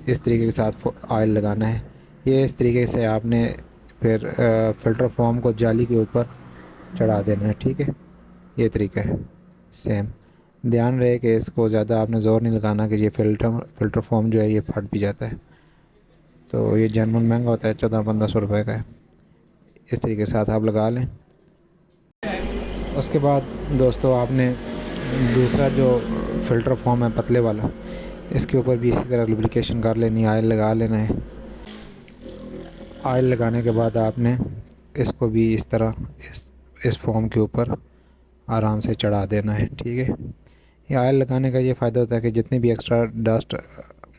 इस तरीके के साथ ऑयल लगाना है। ये इस तरीके से आपने फिर फ़िल्टर फोम को जाली के ऊपर चढ़ा देना है, ठीक है। ये तरीका है सेम। ध्यान रहे कि इसको ज़्यादा आपने ज़ोर नहीं लगाना कि ये फ़िल्टर फोम जो है ये फट भी जाता है। तो ये जनरल महंगा होता है, 1400-1500 रुपये का है। इस तरीके से साथ आप लगा लें। उसके बाद दोस्तों आपने दूसरा जो फ़िल्टर फोम है पतले वाला, इसके ऊपर भी इसी तरह लुब्रिकेशन कर लेनी है, ऑयल लगा लेना है। ऑयल लगाने के बाद आपने इसको भी इस तरह इस फोम के ऊपर आराम से चढ़ा देना है, ठीक है। ये ऑयल लगाने का ये फ़ायदा होता है कि जितनी भी एक्स्ट्रा डस्ट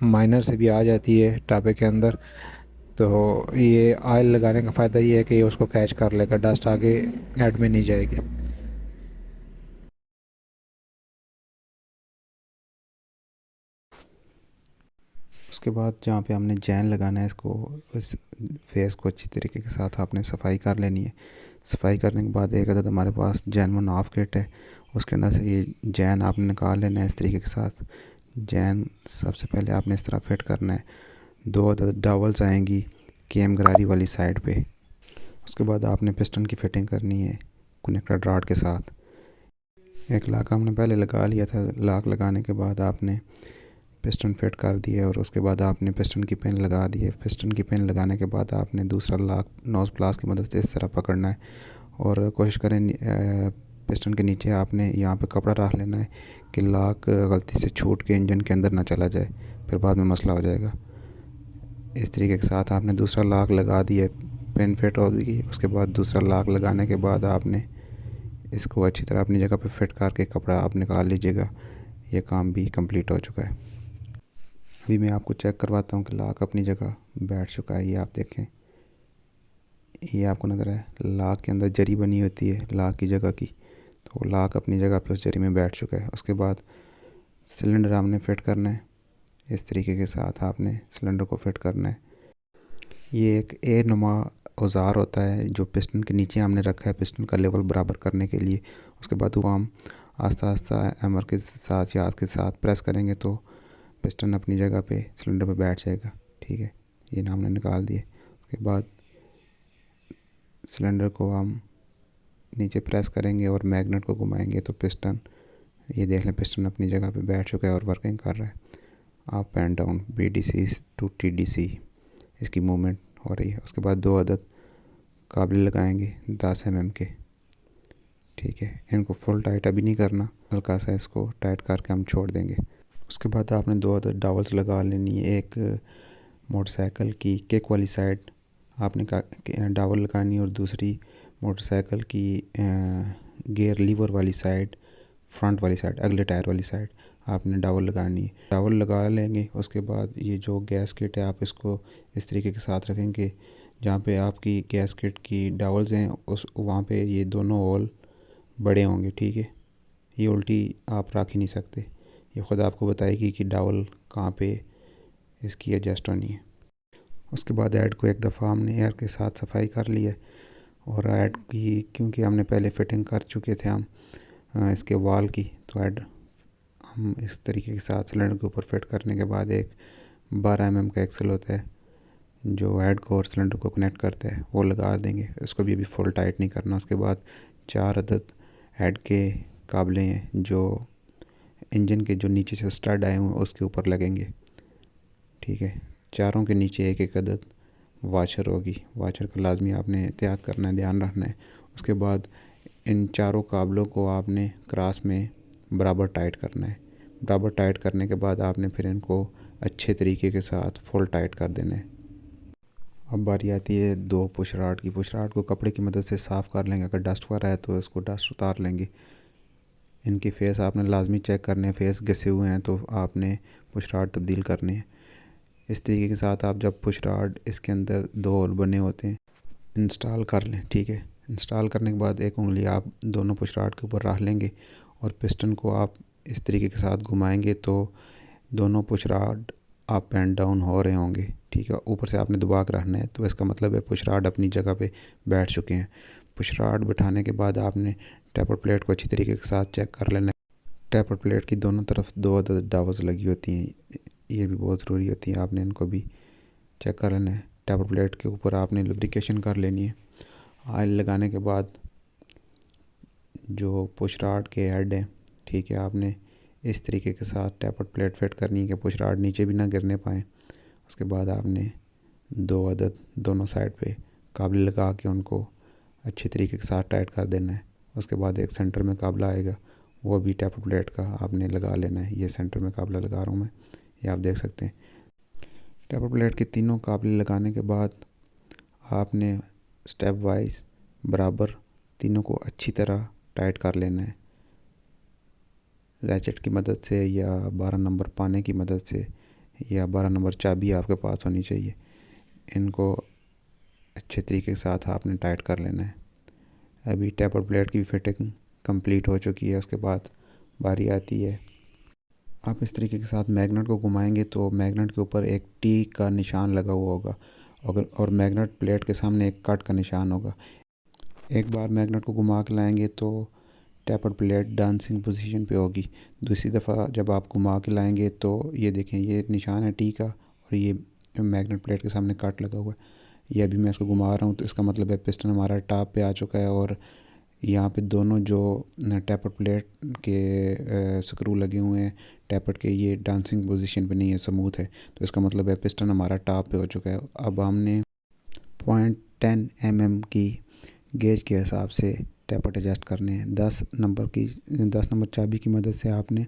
माइनर से भी आ जाती है टापे के अंदर, तो ये ऑयल लगाने का फ़ायदा ये है कि ये उसको कैच कर लेगा, डस्ट आगे हेड में नहीं जाएगी। उसके बाद जहाँ पे हमने जैन लगाना है इसको, इस फेस को अच्छी तरीके के साथ आपने सफाई कर लेनी है। सफाई करने के बाद एक अदद हमारे पास जैन ऑफ किट है, उसके अंदर से ये जैन आपने निकाल लेना है इस तरीके के साथ। जैन सबसे पहले आपने इस तरह फिट करना है। 2 अदद डावल्स आएंगी केम गरारी वाली साइड पे। उसके बाद आपने पिस्टन की फिटिंग करनी है कनेक्टर रॉड के साथ। एक लाक हमने पहले लगा लिया था, लाक लगाने के बाद आपने पिस्टन फिट कर दिए और उसके बाद आपने पिस्टन की पिन लगा दी है। पिस्टन की पिन लगाने के बाद आपने दूसरा लाक नोज़ प्लास की मदद से इस तरह पकड़ना है और कोशिश करें पिस्टन के नीचे आपने यहाँ पे कपड़ा रख लेना है कि लाक गलती से छूट के इंजन के अंदर ना चला जाए, फिर बाद में मसला हो जाएगा। इस तरीके के साथ आपने दूसरा लाक लगा दिया, पिन फिट हो गई। उसके बाद दूसरा लाक लगाने के बाद आपने इसको अच्छी तरह अपनी जगह पे फिट करके कपड़ा आप निकाल लीजिएगा। ये काम भी कंप्लीट हो चुका है। अभी मैं आपको चेक करवाता हूँ कि लाक अपनी जगह बैठ चुका है। ये आप देखें, ये आपको नज़र है लाक के अंदर जरी बनी होती है लाक की जगह की, तो लाक अपनी जगह पे उस जरी में बैठ चुका है। उसके बाद सिलेंडर हमने फ़िट करना है। इस तरीके के साथ आपने सिलेंडर को फिट करना है। ये एक ए नुमा औज़ार होता है जो पिस्टन के नीचे हमने रखा है पिस्टन का लेवल बराबर करने के लिए। उसके बाद वो हम आस्ता आस्ता हैमर के साथ या हाथ के साथ प्रेस करेंगे तो पिस्टन अपनी जगह पे सिलेंडर पे बैठ जाएगा, ठीक है। ये हमने निकाल दिए। उसके बाद सिलेंडर को हम नीचे प्रेस करेंगे और मैग्नेट को घुमाएंगे तो पिस्टन, ये देख लें पिस्टन अपनी जगह पे बैठ चुका है और वर्किंग कर रहा है। Up and down BDC to TDC इसकी मूवमेंट हो रही है। उसके बाद 2 अदद काबले लगाएंगे 10 mm के, ठीक है। इनको फुल टाइट अभी नहीं करना, हल्का सा इसको टाइट करके हम छोड़ देंगे। उसके बाद आपने 2 अदद डावल्स लगा लेनी है। एक मोटरसाइकिल की किक वाली साइड आपने डावल लगानी है और दूसरी मोटरसाइकिल की गियर लीवर वाली साइड, फ्रंट वाली साइड, अगले टायर वाली साइड आपने डावल लगानी है। डावल लगा लेंगे। उसके बाद ये जो गैस किट है आप इसको इस तरीके के साथ रखेंगे जहाँ पे आपकी गैस किट की डावल्स हैं उस वहाँ पे ये दोनों होल बड़े होंगे, ठीक है। ये उल्टी आप रख ही नहीं सकते, ये ख़ुद आपको बताएगी कि डावल कहाँ पे इसकी एडजस्ट होनी है। उसके बाद ऐड को एक दफ़ा हमने एयर के साथ सफाई कर ली है और ऐड की क्योंकि हमने पहले फिटिंग कर चुके थे हम इसके वाल की, तो ऐड हम इस तरीके के साथ सिलेंडर के ऊपर फिट करने के बाद एक 12 mm का एक्सल होता है जो हेड को और सिलेंडर को कनेक्ट करता है, वो लगा देंगे। इसको भी अभी फुल टाइट नहीं करना। उसके बाद 4 अदद हेड के काबले हैं जो इंजन के जो नीचे से स्टड आए हुए हैं उसके ऊपर लगेंगे, ठीक है। चारों के नीचे एक एक अदद वाशर होगी। वाशर का लाजमी आपने एहतियात करना है, ध्यान रखना है। उसके बाद इन चारों काबलों को आपने क्रॉस में बराबर टाइट करना है। बराबर टाइट करने के बाद आपने फिर इनको अच्छे तरीके के साथ फुल टाइट कर देना है। अब बारी आती है 2 पुश रॉड की। पुश रॉड को कपड़े की मदद से साफ़ कर लेंगे, अगर डस्ट वगैरह है तो इसको डस्ट उतार लेंगे। इनकी फेस आपने लाजमी चेक करने हैं, फेस घिसे हुए हैं तो आपने पुश रॉड तब्दील करनी है। इस तरीके के साथ आप जब पुश रॉड इसके अंदर 2 होल बने होते हैं इंस्टॉल कर लें, ठीक है। इंस्टॉल करने के बाद एक उंगली आप दोनों पुश रॉड के ऊपर रख लेंगे और पिस्टन को आप इस तरीके के साथ घुमाएंगे तो दोनों push rod up and down हो रहे होंगे, ठीक है। ऊपर से आपने दबा कर रखना है तो इसका मतलब है पुश रॉड अपनी जगह पे बैठ चुके हैं। पुश रॉड बिठाने के बाद आपने टेपर प्लेट को अच्छी तरीके के साथ चेक कर लेना है। टेपर प्लेट की दोनों तरफ 2 अदद डावल्स लगी होती हैं, ये भी बहुत ज़रूरी होती है, आपने इनको भी चेक कर लेना है। टेपर प्लेट के ऊपर आपने लुब्रिकेशन कर लेनी है। ऑयल लगाने के बाद जो पुश रॉड के हेड हैं, ठीक है, आपने इस तरीके के साथ टेपर प्लेट फिट करनी है कि पुश रॉड नीचे भी ना गिरने पाए। उसके बाद आपने 2 अदद दोनों साइड पे काबले लगा के उनको अच्छे तरीके के साथ टाइट कर देना है। उसके बाद एक सेंटर में काबला आएगा, वो भी टेपर प्लेट का आपने लगा लेना है। ये सेंटर में काबला लगा रहा हूँ मैं, ये आप देख सकते हैं। टेपर प्लेट के तीनों काबले लगाने के बाद आपने स्टेप वाइज बराबर तीनों को अच्छी तरह टाइट कर लेना है, रैचेट की मदद से या 12 नंबर पाने की मदद से, या 12 नंबर चाबी आपके पास होनी चाहिए। इनको अच्छे तरीके के साथ आपने टाइट कर लेना है। अभी टेपर प्लेट की फिटिंग कंप्लीट हो चुकी है। उसके बाद बारी आती है, आप इस तरीके के साथ मैग्नेट को घुमाएंगे तो मैग्नेट के ऊपर एक टी का निशान लगा हुआ होगा, और मैग्नेट प्लेट के सामने एक कट का निशान होगा। एक बार मैग्नेट को घुमा के लाएंगे तो टेपर प्लेट डांसिंग पोजीशन पे होगी। दूसरी दफ़ा जब आप घुमा के लाएंगे तो ये देखें, ये निशान है टी का, और ये मैग्नेट प्लेट के सामने कट लगा हुआ है। ये अभी मैं इसको घुमा रहा हूँ तो इसका मतलब है पिस्टन हमारा टॉप पे आ चुका है, और यहाँ पे दोनों जो टेपर प्लेट के स्क्रू लगे हुए हैं टेपर के, ये डांसिंग पोजीशन पे नहीं है, स्मूथ है। तो इसका मतलब है पिस्टन हमारा टॉप पे हो चुका है। अब हमने 0.10 mm की गेज के हिसाब से टेपर एडजस्ट करने हैं। 10 नंबर चाबी की मदद से आपने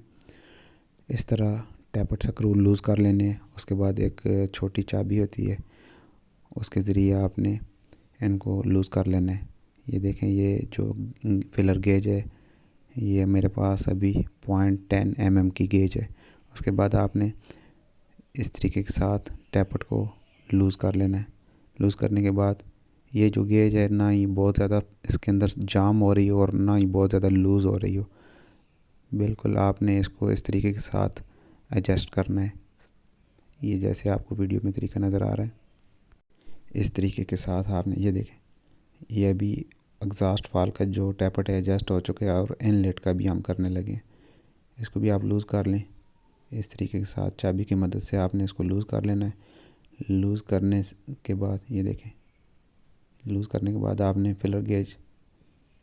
इस तरह टेपर स्क्रू लूज़ कर लेने हैं। उसके बाद एक छोटी चाबी होती है, उसके ज़रिए आपने इनको लूज़ कर लेना है। ये देखें, ये जो फिलर गेज है ये मेरे पास अभी 0.10 mm की गेज है। उसके बाद आपने इस तरीके के साथ टेपर को लूज़ कर लेना है। लूज़ करने के बाद ये जो गेज है ना ही बहुत ज़्यादा इसके अंदर जाम हो रही हो और ना ही बहुत ज़्यादा लूज़ हो रही हो, बिल्कुल आपने इसको इस तरीके के साथ एडजस्ट करना है। ये जैसे आपको वीडियो में तरीका नज़र आ रहा है, इस तरीके के साथ आपने, ये देखें, ये अभी एग्जॉस्ट फाल का जो टेपर है एडजस्ट हो चुका है, और इनलेट का भी हम करने लगे। इसको भी आप लूज़ कर लें इस तरीके के साथ, चाबी की मदद से आपने इसको लूज़ कर लेना है। लूज़ करने के बाद ये देखें, लूज़ करने के बाद आपने फिलर गेज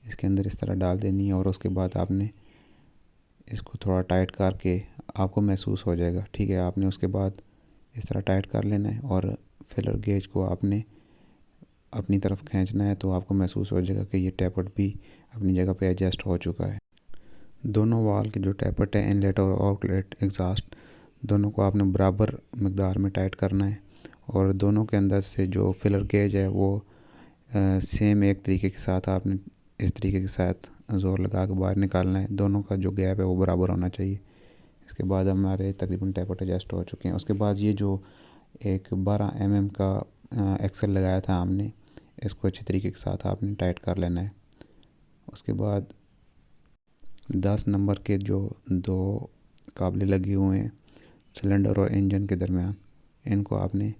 इसके अंदर इस तरह डाल देनी है, और उसके बाद आपने इसको थोड़ा टाइट करके, आपको महसूस हो जाएगा, ठीक है। आपने उसके बाद इस तरह टाइट कर लेना है और फिलर गेज को आपने अपनी तरफ खींचना है, तो आपको महसूस हो जाएगा कि ये टेपर भी अपनी जगह पे एडजस्ट हो चुका है। दोनों वाल के जो टेपर है, इनलेट और आउटलेट एग्जॉस्ट, दोनों को आपने बराबर मकदार में टाइट करना है, और दोनों के अंदर से जो फिलर गेज है वो सेम एक तरीके के साथ आपने इस तरीके के साथ ज़ोर लगा के बाहर निकालना है। दोनों का जो गैप है वो बराबर होना चाहिए। इसके बाद हमारे तकरीबन टेपर एडजस्ट हो चुके हैं। उसके बाद ये जो एक 12 mm का एक्सल लगाया था हमने, इसको अच्छे तरीके के साथ आपने टाइट कर लेना है। उसके बाद 10 नंबर के जो 2 काबले लगे हुए हैं सिलेंडर और इंजन के दरमियान, इनको आपने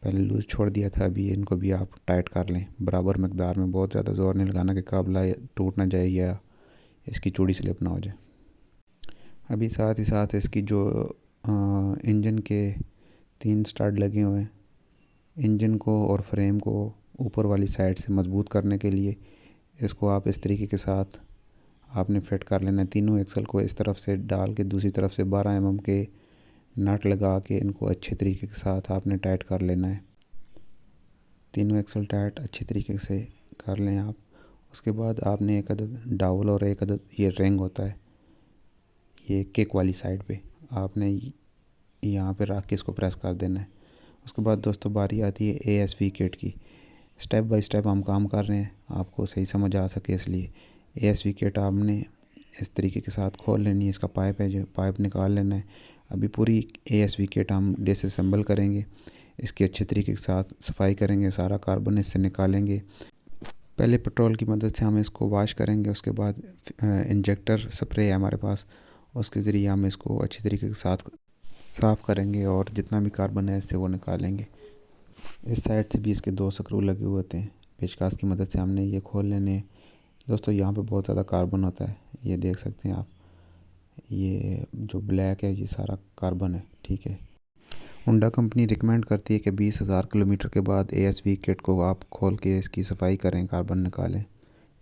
पहले लूज़ छोड़ दिया था, अभी इनको भी आप टाइट कर लें बराबर मकदार में। बहुत ज़्यादा ज़ोर नहीं लगाना कि काबला टूट ना जाए या इसकी चूड़ी स्लिप ना हो जाए। अभी साथ ही साथ इसकी जो इंजन के 3 स्टड लगे हुए हैं, इंजन को और फ्रेम को ऊपर वाली साइड से मजबूत करने के लिए इसको आप इस तरीके के साथ आपने फिट कर लेना है। तीनों एक्सल को इस तरफ से डाल के दूसरी तरफ से 12 mm के नट लगा के इनको अच्छे तरीके के साथ आपने टाइट कर लेना है। तीनों एक्सल टाइट अच्छे तरीके से कर लें आप। उसके बाद आपने एक अदद डावल और एक अदद ये रिंग होता है, ये किक वाली साइड पे आपने यहाँ पे रख के इसको प्रेस कर देना है। उसके बाद दोस्तों बारी आती है ASV किट की। स्टेप बाय स्टेप हम काम कर रहे हैं, आपको सही समझ आ सके इसलिए। ASV किट आपने इस तरीके के साथ खोल लेनी है, इसका पाइप है जो पाइप निकाल लेना है। अभी पूरी ASV किट हम डिसअसेंबल करेंगे, इसकी अच्छे तरीके के साथ सफाई करेंगे, सारा कार्बन इससे निकालेंगे। पहले पेट्रोल की मदद से हम इसको वॉश करेंगे, उसके बाद इंजेक्टर स्प्रे है हमारे पास, उसके ज़रिए हम इसको अच्छी तरीके के साथ साफ़ करेंगे और जितना भी कार्बन है इससे वो निकालेंगे। इस साइड से भी इसके 2 स्क्रू लगे हुए होते हैं, पेचकस की मदद से हमने ये खोल लेने। दोस्तों यहाँ पे बहुत ज़्यादा कार्बन होता है, ये देख सकते हैं आप, ये जो ब्लैक है ये सारा कार्बन है, ठीक है। होंडा कंपनी रिकमेंड करती है कि 20,000 किलोमीटर के बाद ASV किट को आप खोल के इसकी सफाई करें, कार्बन निकालें।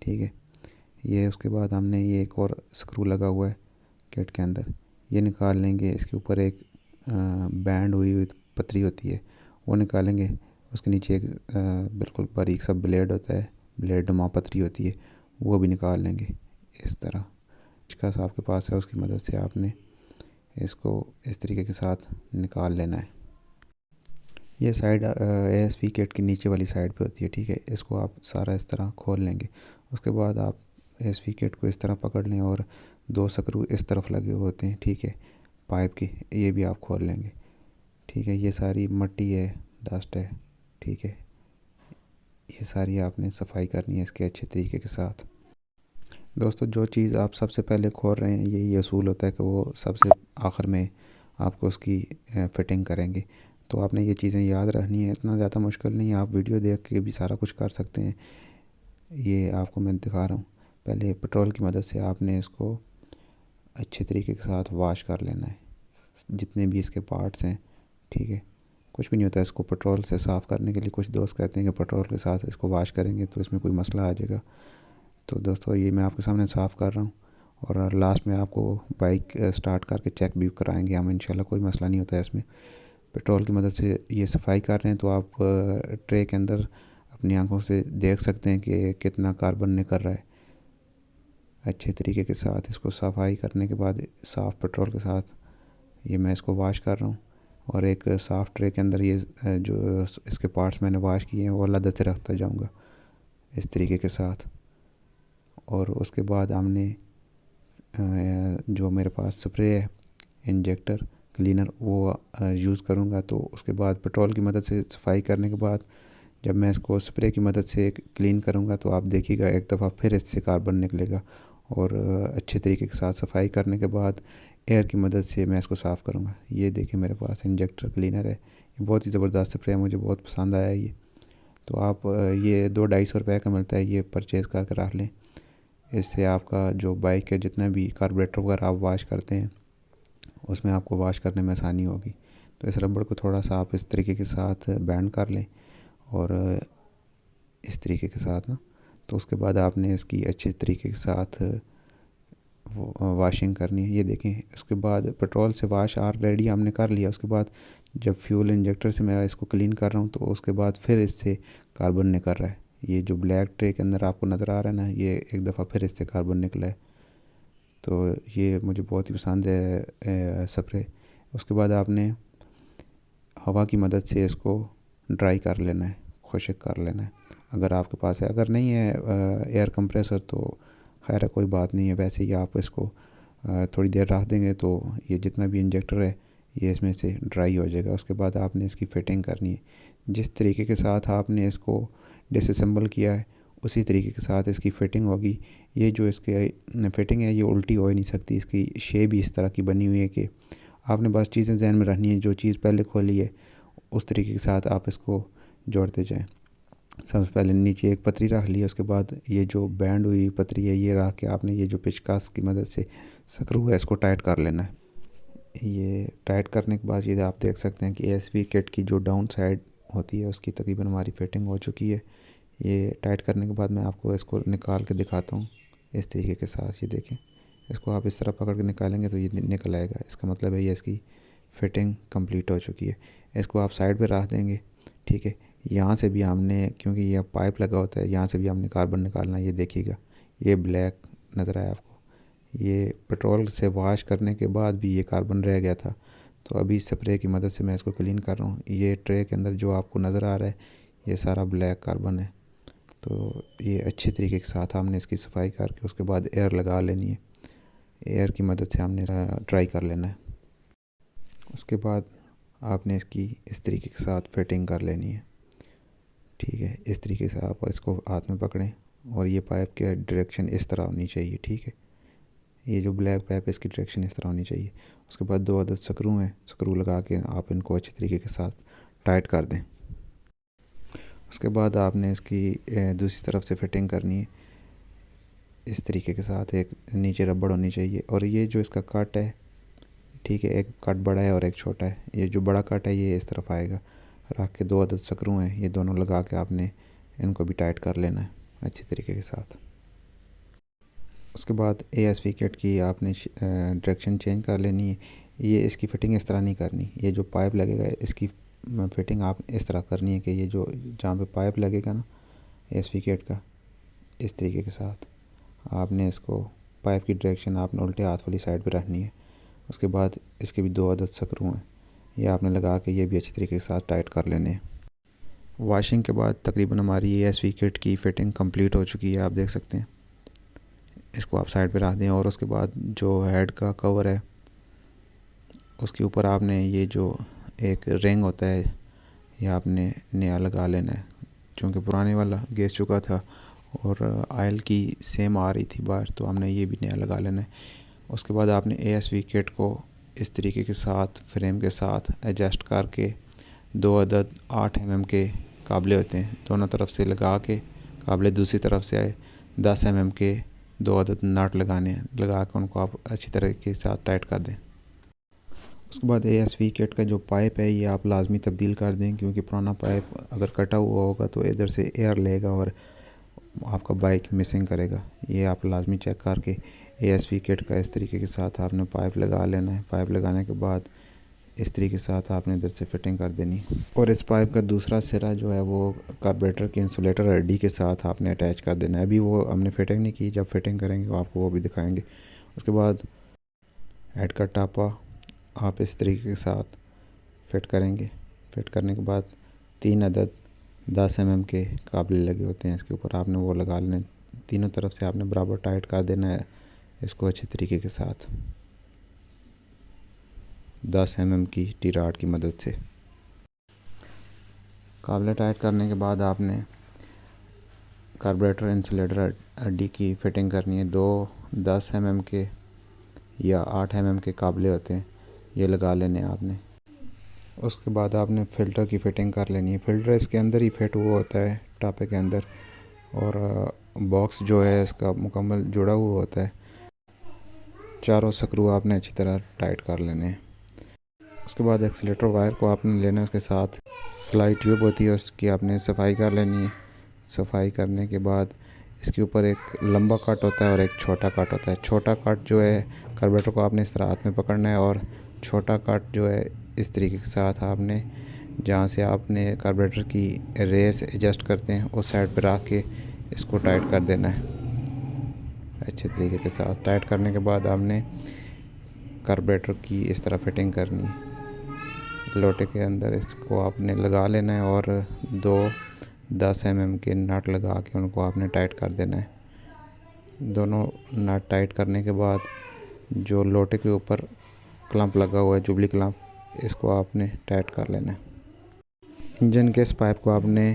ठीक है, ये उसके बाद हमने ये एक और स्क्रू लगा हुआ है किट के अंदर, ये निकाल लेंगे। इसके ऊपर एक बैंड हुई हुई पतरी होती है, वो निकालेंगे। उसके नीचे एक बिल्कुल बारीक सा ब्लेड होता है, ब्लेड नुमा पतरी होती है, वो भी निकाल लेंगे इस तरह। पेचकस आपके पास है, उसकी मदद से आपने इसको इस तरीके के साथ निकाल लेना है। ये साइड ASV किट की नीचे वाली साइड पे होती है। ठीक है, इसको आप सारा इस तरह खोल लेंगे। उसके बाद आप ASV किट को इस तरह पकड़ लें और 2 स्क्रू इस तरफ लगे हुए होते हैं, ठीक है, पाइप की, ये भी आप खोल लेंगे। ठीक है, ये सारी मट्टी है, डस्ट है, ठीक है, ये सारी आपने सफाई करनी है इसके अच्छे तरीके के साथ। दोस्तों, जो चीज़ आप सबसे पहले खोल रहे हैं, यही असूल होता है कि वो सबसे आखिर में आपको उसकी फ़िटिंग करेंगे। तो आपने ये चीज़ें याद रखनी है, इतना ज़्यादा मुश्किल नहीं है, आप वीडियो देख के भी सारा कुछ कर सकते हैं। ये आपको मैं दिखा रहा हूँ। पहले पेट्रोल की मदद से आपने इसको अच्छे तरीके के साथ वॉश कर लेना है, जितने भी इसके पार्ट्स हैं। ठीक है, कुछ भी नहीं होता है, इसको पेट्रोल से साफ़ करने के लिए कुछ दोस्त कहते हैं कि पेट्रोल के साथ इसको वॉश करेंगे तो इसमें कोई मसला आ जाएगा। तो दोस्तों, ये मैं आपके सामने साफ़ कर रहा हूँ और लास्ट में आपको बाइक स्टार्ट करके चेक भी कराएंगे हम इंशाल्लाह, कोई मसला नहीं होता है इसमें। पेट्रोल की मदद से ये सफाई कर रहे हैं तो आप ट्रे के अंदर अपनी आंखों से देख सकते हैं कि कितना कार्बन निकल रहा है। अच्छे तरीके के साथ इसको सफाई करने के बाद साफ़ पेट्रोल के साथ ये मैं इसको वॉश कर रहा हूँ और एक साफ़ ट्रे के अंदर ये जो इसके पार्ट्स मैंने वॉश किए हैं वो अलग से रखता जाऊँगा इस तरीके के साथ। और उसके बाद हमने जो मेरे पास स्प्रे है, इंजेक्टर क्लीनर, वो यूज़ करूँगा। तो उसके बाद पेट्रोल की मदद से सफाई करने के बाद जब मैं इसको स्प्रे की मदद से क्लीन करूँगा तो आप देखिएगा एक दफ़ा फिर इससे कार्बन निकलेगा। और अच्छे तरीके के साथ सफाई करने के बाद एयर की मदद से मैं इसको साफ़ करूँगा। ये देखिए मेरे पास इंजेक्टर क्लीनर है, ये बहुत ही ज़बरदस्त स्प्रे है, मुझे बहुत पसंद आया ये। तो आप ये 200-250 रुपये का मिलता है, ये परचेज़ करके रख लें। इससे आपका जो बाइक है, जितना भी कार्बोरेटर वगैरह आप वॉश करते हैं उसमें आपको वॉश करने में आसानी होगी। तो इस रबड़ को थोड़ा सा आप इस तरीके के साथ बैंड कर लें और इस तरीके के साथ ना, तो उसके बाद आपने इसकी अच्छे तरीके के साथ वॉशिंग करनी है। ये देखें, उसके बाद पेट्रोल से वॉश ऑलरेडी हमने कर लिया। उसके बाद जब फ्यूल इंजेक्टर से मैं इसको क्लीन कर रहा हूँ तो उसके बाद फिर इससे कार्बन निकल रहा है। ये जो ब्लैक ट्रे के अंदर आपको नज़र आ रहा है ना, ये एक दफ़ा फिर इससे कार्बन निकला है। तो ये मुझे बहुत ही पसंद है स्प्रे। उसके बाद आपने हवा की मदद से इसको ड्राई कर लेना है, खुश्क कर लेना है अगर आपके पास है। अगर नहीं है एयर कंप्रेसर तो खैर कोई बात नहीं है, वैसे ही आप इसको थोड़ी देर रख देंगे तो ये जितना भी इंजेक्टर है ये इसमें से ड्राई हो जाएगा। उसके बाद आपने इसकी फ़िटिंग करनी है। जिस तरीके के साथ आपने इसको डिसअसेंबल किया है उसी तरीके के साथ इसकी फ़िटिंग होगी। ये जो इसकी फ़िटिंग है ये उल्टी हो ही नहीं सकती, इसकी शेप ही इस तरह की बनी हुई है कि आपने बस चीज़ें जहन में रखनी है। जो चीज़ पहले खोली है उस तरीके के साथ आप इसको जोड़ते जाएँ। सबसे पहले नीचे एक पतरी रख ली, उसके बाद ये जो बैंड हुई पतरी है ये रख के आपने ये जो पेचकस की मदद से स्क्रू है इसको टाइट कर लेना है। ये टाइट करने के बाद ये आप देख सकते हैं कि ASV किट की जो डाउन साइड होती है उसकी तकरीबन हमारी फिटिंग हो चुकी है। ये टाइट करने के बाद मैं आपको इसको निकाल के दिखाता हूँ इस तरीके के साथ। ये देखें, इसको आप इस तरह पकड़ के निकालेंगे तो ये निकल आएगा। इसका मतलब है ये इसकी फ़िटिंग कंप्लीट हो चुकी है। इसको आप साइड पे रख देंगे। ठीक है, यहाँ से भी हमने, क्योंकि ये पाइप लगा होता है, यहाँ से भी हमने कार्बन निकालना है। ये देखिएगा, ये ब्लैक नज़र आया आपको, ये पेट्रोल से वॉश करने के बाद भी ये कार्बन रह गया था। तो अभी स्प्रे की मदद से मैं इसको क्लीन कर रहा हूँ। ये ट्रे के अंदर जो आपको नज़र आ रहा है ये सारा ब्लैक कार्बन है। तो ये अच्छे तरीके के साथ हमने इसकी सफाई करके उसके बाद एयर लगा लेनी है। एयर की मदद से हमने ड्राई कर लेना है। उसके बाद आपने इसकी इस तरीके के साथ फिटिंग कर लेनी है। ठीक है, इस तरीके से आप इसको हाथ में पकड़ें और ये पाइप की डायरेक्शन इस तरह होनी चाहिए। ठीक है, ये जो ब्लैक पाइप है इसकी डायरेक्शन इस तरह होनी चाहिए। उसके बाद 2 अदद स्क्रू हैं, स्क्रू लगा के आप इनको अच्छे तरीके के साथ टाइट कर दें। उसके बाद आपने इसकी दूसरी तरफ से फिटिंग करनी है इस तरीके के साथ। एक नीचे रबड़ होनी चाहिए और ये जो इसका कट है ठीक है, एक कट बड़ा है और एक छोटा है। ये जो बड़ा कट है ये इस तरफ आएगा, रख के 2 अदद स्क्रू हैं, ये दोनों लगा के आपने इनको भी टाइट कर लेना है अच्छी तरीके के साथ। उसके बाद ASV किट की आपने डायरेक्शन चेंज कर लेनी है। ये इसकी फ़िटिंग इस तरह नहीं करनी, ये जो पाइप लगेगा इसकी फ़िटिंग आप इस तरह करनी है कि ये जो जहाँ पे पाइप लगेगा ना ASV किट का, इस तरीके के साथ आपने इसको पाइप की डायरेक्शन आपने उल्टे हाथ वाली साइड पे रखनी है। उसके बाद इसके भी 2 अदद स्क्रू हैं, ये आपने लगा के ये भी अच्छी तरीके के साथ टाइट कर लेने हैं। वॉशिंग के बाद तकरीबन हमारी ASV किट की फ़िटिंग कंप्लीट हो चुकी है, आप देख सकते हैं। इसको आप साइड पे रख दें और उसके बाद जो हेड का कवर है उसके ऊपर आपने ये जो एक रिंग होता है ये आपने नया लगा लेना है, क्योंकि पुराने वाला गैस चुका था और ऑयल की सेम आ रही थी बाहर, तो हमने ये भी नया लगा लेना है। उसके बाद आपने ASV किट को इस तरीके के साथ फ्रेम के साथ एडजस्ट करके 2 अदद 8 mm के काबले होते हैं, दोनों तरफ से लगा के काबले दूसरी तरफ से आए 10 mm के 2 अदद नट लगाने हैं, लगा के उनको आप अच्छी तरीके के साथ टाइट कर दें। उसके बाद ASV किट का जो पाइप है ये आप लाजमी तब्दील कर दें, क्योंकि पुराना पाइप अगर कटा हुआ होगा तो इधर से एयर लेगा और आपका बाइक मिसिंग करेगा। ये आप लाजमी चेक करके ASV किट का इस तरीके के साथ आपने पाइप लगा लेना है। पाइप लगाने के बाद इस तरीके के साथ आपने इधर से फिटिंग कर देनी और इस पाइप का दूसरा सिरा जो है वो कार्बोरेटर की इंसुलेटर हड्डी के साथ आपने अटैच कर देना है। अभी वो हमने फिटिंग नहीं की, जब फिटिंग करेंगे तो आपको वो भी दिखाएंगे। उसके बाद हेड का टापा आप इस तरीके के साथ फिट करेंगे। फिट करने के बाद 3 अदद 10 mm के काबले लगे होते हैं इसके ऊपर, आपने वो लगा लेने। तीनों तरफ से आपने बराबर टाइट कर देना है इसको अच्छे तरीके के साथ 10 mm की T-रॉड की मदद से। काबले टाइट करने के बाद आपने कार्बोरेटर इंसुलेटर हड्डी की फ़िटिंग करनी है। 2 10 mm के या 8 mm के काबले होते हैं, ये लगा लेने आपने। उसके बाद आपने फ़िल्टर की फ़िटिंग कर लेनी है। फ़िल्टर इसके अंदर ही फिट हुआ होता है टापे के अंदर, और बॉक्स जो है इसका मुकम्मल जुड़ा हुआ होता है। चारों स्क्रू आपने अच्छी तरह टाइट कर लेने हैं। उसके बाद एक्सीलेटर वायर को आपने लेना है, उसके साथ स्लाइड ट्यूब होती है उसकी आपने सफाई कर लेनी है। सफाई करने के बाद इसके ऊपर एक लंबा कट होता है और एक छोटा कट होता है। छोटा कट जो है कार्बोरेटर को आपने इस तरह हाथ में पकड़ना है और छोटा कट जो है इस तरीके के साथ आपने जहाँ से आपने कार्बोरेटर की रेस एडजस्ट करते हैं उस साइड पर रख के इसको टाइट कर देना है अच्छे तरीके के साथ। टाइट करने के बाद आपने कार्बोरेटर की इस तरह फिटिंग करनी है। लोटे के अंदर इसको आपने लगा लेना है और 2 10 mm के नट लगा के उनको आपने टाइट कर देना है। दोनों नट टाइट करने के बाद जो लोटे के ऊपर क्लैंप लगा हुआ है जुबली क्लैंप, इसको आपने टाइट कर लेना है। इंजन के इस पाइप को आपने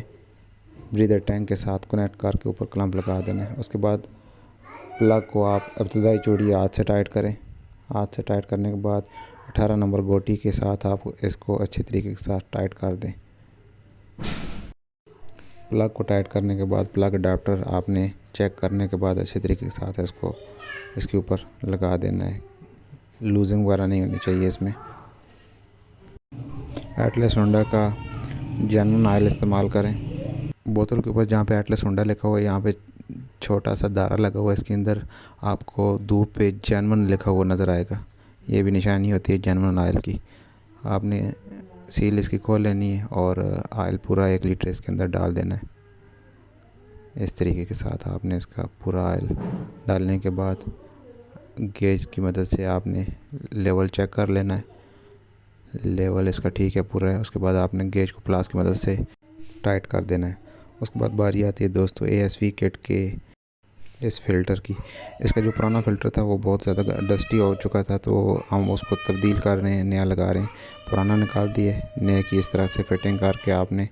ब्रीदर टैंक के साथ कनेक्ट करके ऊपर क्लैंप लगा देना है। उसके बाद प्लग को आप इब्तदाई जोड़ी हाथ से टाइट करें। हाथ से टाइट करने के बाद 18 नंबर गोटी के साथ आप इसको अच्छे तरीके के साथ टाइट कर दें। प्लग को टाइट करने के बाद प्लग अडाप्टर आपने चेक करने के बाद अच्छे तरीके के साथ इसको इसके ऊपर लगा देना है। लूजिंग वगैरह नहीं होनी चाहिए इसमें। एटलस होंडा का जेन्युइन ऑयल इस्तेमाल करें। बोतल के ऊपर जहाँ पे एटलस होंडा लिखा हुआ है यहाँ पे छोटा सा दारा लगा हुआ है, इसके अंदर आपको धूप पे जेन्युइन लिखा हुआ नज़र आएगा। ये भी निशानी होती है जेन्युइन ऑयल की। आपने सील इसकी खोल लेनी है और ऑयल पूरा 1 लीटर इसके अंदर डाल देना है। इस तरीके के साथ आपने इसका पूरा ऑयल डालने के बाद गेज की मदद से आपने लेवल चेक कर लेना है। लेवल इसका ठीक है पूरा है। उसके बाद आपने गेज को प्लास की मदद से टाइट कर देना है। उसके बाद बारी आती है दोस्तों ASV किट के इस फ़िल्टर की। इसका जो पुराना फ़िल्टर था वो बहुत ज़्यादा डस्टी हो चुका था, तो हम उसको तब्दील कर रहे हैं, नया लगा रहे हैं। पुराना निकाल दिए, नए की इस तरह से फिटिंग करके आपने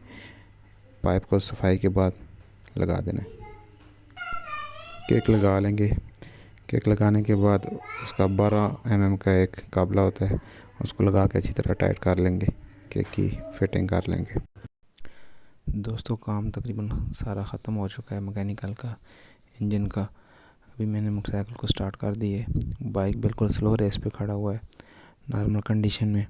पाइप को सफाई के बाद लगा देना है। केक लगा लेंगे। केक लगाने के बाद उसका 12 mm का एक काबला होता है, उसको लगा के अच्छी तरह टाइट कर लेंगे। केक की फिटिंग कर लेंगे। दोस्तों काम तकरीबन सारा ख़त्म हो चुका है मैकेनिकल का, इंजन का। अभी मैंने मोटरसाइकिल को स्टार्ट कर दी है। बाइक बिल्कुल स्लो रेस पे खड़ा हुआ है। नॉर्मल कंडीशन में।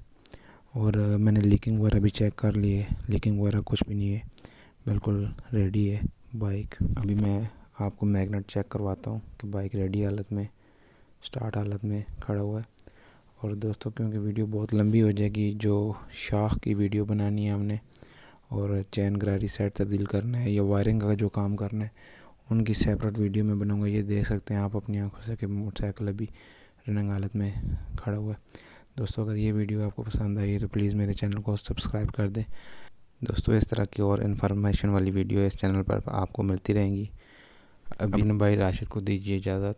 और मैंने लीकिंग वगैरह भी चेक कर ली है, लीकिंग वगैरह कुछ भी नहीं है, बिल्कुल रेडी है बाइक। अभी मैं आपको मैग्नेट चेक करवाता हूँ कि बाइक रेडी हालत में, स्टार्ट हालत में खड़ा हुआ है। और दोस्तों क्योंकि वीडियो बहुत लंबी हो जाएगी, जो शाख की वीडियो बनानी है हमने और चैन गरारी सेट तब्दील करना है या वायरिंग का जो काम करना है, उनकी सेपरेट वीडियो में बनाऊंगा। ये देख सकते हैं आप अपनी आंखों से कि मोटरसाइकिल अभी रनिंग हालत में खड़ा हुआ है। दोस्तों अगर ये वीडियो आपको पसंद आई है तो प्लीज़ मेरे चैनल को सब्सक्राइब कर दें। दोस्तों इस तरह की और इन्फॉर्मेशन वाली वीडियो इस चैनल पर आपको मिलती रहेंगी। अभी भाई राशिद को दीजिए इजाज़त,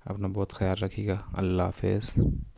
अपना बहुत ख्याल रखिएगा। अल्लाह हाफ़िज़।